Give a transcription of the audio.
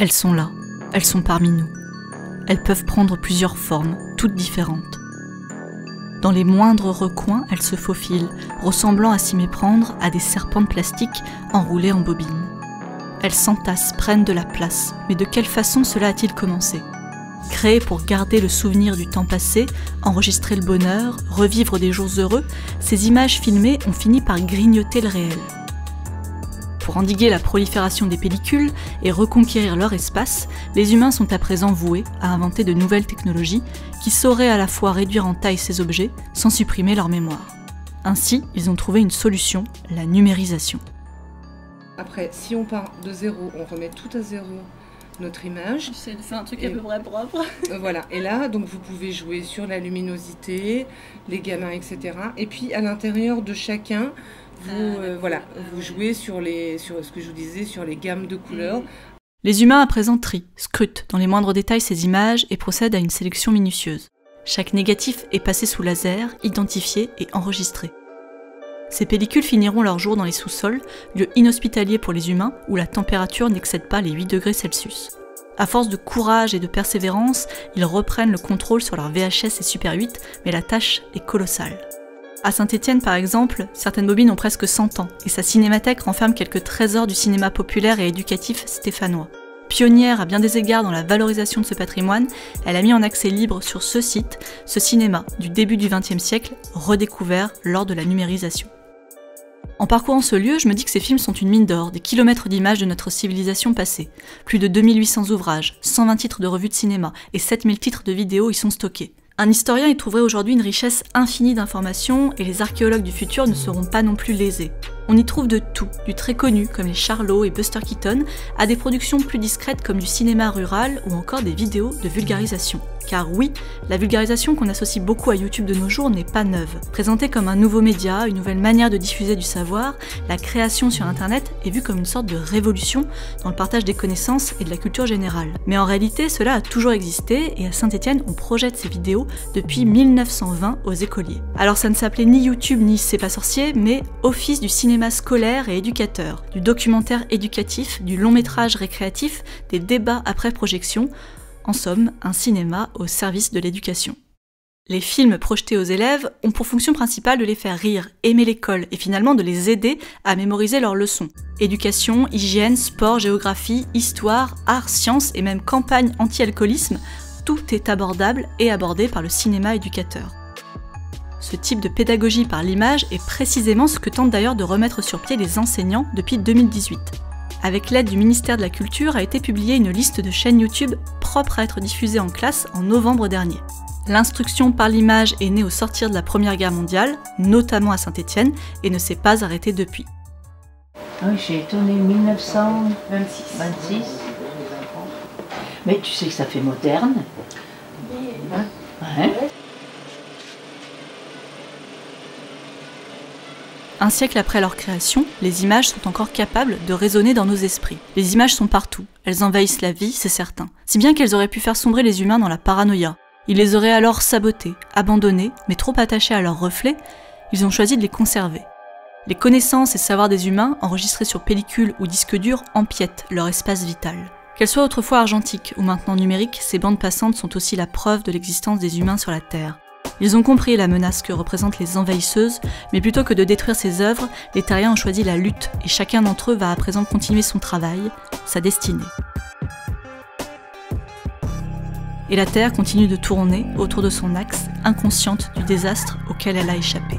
Elles sont là, elles sont parmi nous. Elles peuvent prendre plusieurs formes, toutes différentes. Dans les moindres recoins, elles se faufilent, ressemblant à s'y méprendre à des serpents de plastique enroulés en bobines. Elles s'entassent, prennent de la place, mais de quelle façon cela a-t-il commencé ? Créées pour garder le souvenir du temps passé, enregistrer le bonheur, revivre des jours heureux, ces images filmées ont fini par grignoter le réel. Pour endiguer la prolifération des pellicules et reconquérir leur espace, les humains sont à présent voués à inventer de nouvelles technologies qui sauraient à la fois réduire en taille ces objets sans supprimer leur mémoire. Ainsi, ils ont trouvé une solution, la numérisation. Après, si on part de zéro, on remet tout à zéro notre image. J'essaie de faire un truc à peu près propre. Voilà, et là, donc vous pouvez jouer sur la luminosité, les gamins, etc. Et puis à l'intérieur de chacun, vous jouez sur ce que je vous disais, sur les gammes de couleurs. Les humains à présent trient, scrutent dans les moindres détails ces images et procèdent à une sélection minutieuse. Chaque négatif est passé sous laser, identifié et enregistré. Ces pellicules finiront leur jour dans les sous-sols, lieux inhospitaliers pour les humains où la température n'excède pas les 8 degrés Celsius. À force de courage et de persévérance, ils reprennent le contrôle sur leur VHS et Super 8, mais la tâche est colossale. À Saint-Étienne par exemple, certaines bobines ont presque 100 ans, et sa cinémathèque renferme quelques trésors du cinéma populaire et éducatif stéphanois. Pionnière à bien des égards dans la valorisation de ce patrimoine, elle a mis en accès libre sur ce site, ce cinéma du début du XXe siècle, redécouvert lors de la numérisation. En parcourant ce lieu, je me dis que ces films sont une mine d'or, des kilomètres d'images de notre civilisation passée. Plus de 2800 ouvrages, 120 titres de revues de cinéma et 7000 titres de vidéos y sont stockés. Un historien y trouverait aujourd'hui une richesse infinie d'informations et les archéologues du futur ne seront pas non plus lésés. On y trouve de tout, du très connu comme les Charlot et Buster Keaton, à des productions plus discrètes comme du cinéma rural ou encore des vidéos de vulgarisation. Car oui, la vulgarisation qu'on associe beaucoup à YouTube de nos jours n'est pas neuve. Présentée comme un nouveau média, une nouvelle manière de diffuser du savoir, la création sur Internet est vue comme une sorte de révolution dans le partage des connaissances et de la culture générale. Mais en réalité, cela a toujours existé et à Saint-Étienne, on projette ces vidéos depuis 1920 aux écoliers. Alors ça ne s'appelait ni YouTube ni C'est pas sorcier, mais Office du cinéma scolaire et éducateur, du documentaire éducatif, du long métrage récréatif, des débats après projection. En somme, un cinéma au service de l'éducation. Les films projetés aux élèves ont pour fonction principale de les faire rire, aimer l'école et finalement de les aider à mémoriser leurs leçons. Éducation, hygiène, sport, géographie, histoire, arts, sciences et même campagne anti-alcoolisme, tout est abordable et abordé par le cinéma éducateur. Ce type de pédagogie par l'image est précisément ce que tentent d'ailleurs de remettre sur pied les enseignants depuis 2018. Avec l'aide du ministère de la Culture, a été publiée une liste de chaînes YouTube propres à être diffusées en classe en novembre dernier. L'instruction par l'image est née au sortir de la Première Guerre mondiale, notamment à Saint-Étienne, et ne s'est pas arrêtée depuis. Oui, j'ai étonné 1926. Mais tu sais que ça fait moderne. Ouais. Un siècle après leur création, les images sont encore capables de résonner dans nos esprits. Les images sont partout, elles envahissent la vie, c'est certain. Si bien qu'elles auraient pu faire sombrer les humains dans la paranoïa. Ils les auraient alors sabotés, abandonnés, mais trop attachés à leurs reflets, ils ont choisi de les conserver. Les connaissances et savoirs des humains, enregistrés sur pellicule ou disque dur, empiètent leur espace vital. Qu'elles soient autrefois argentiques ou maintenant numériques, ces bandes passantes sont aussi la preuve de l'existence des humains sur la Terre. Ils ont compris la menace que représentent les envahisseuses, mais plutôt que de détruire ces œuvres, les terriens ont choisi la lutte et chacun d'entre eux va à présent continuer son travail, sa destinée. Et la Terre continue de tourner autour de son axe, inconsciente du désastre auquel elle a échappé.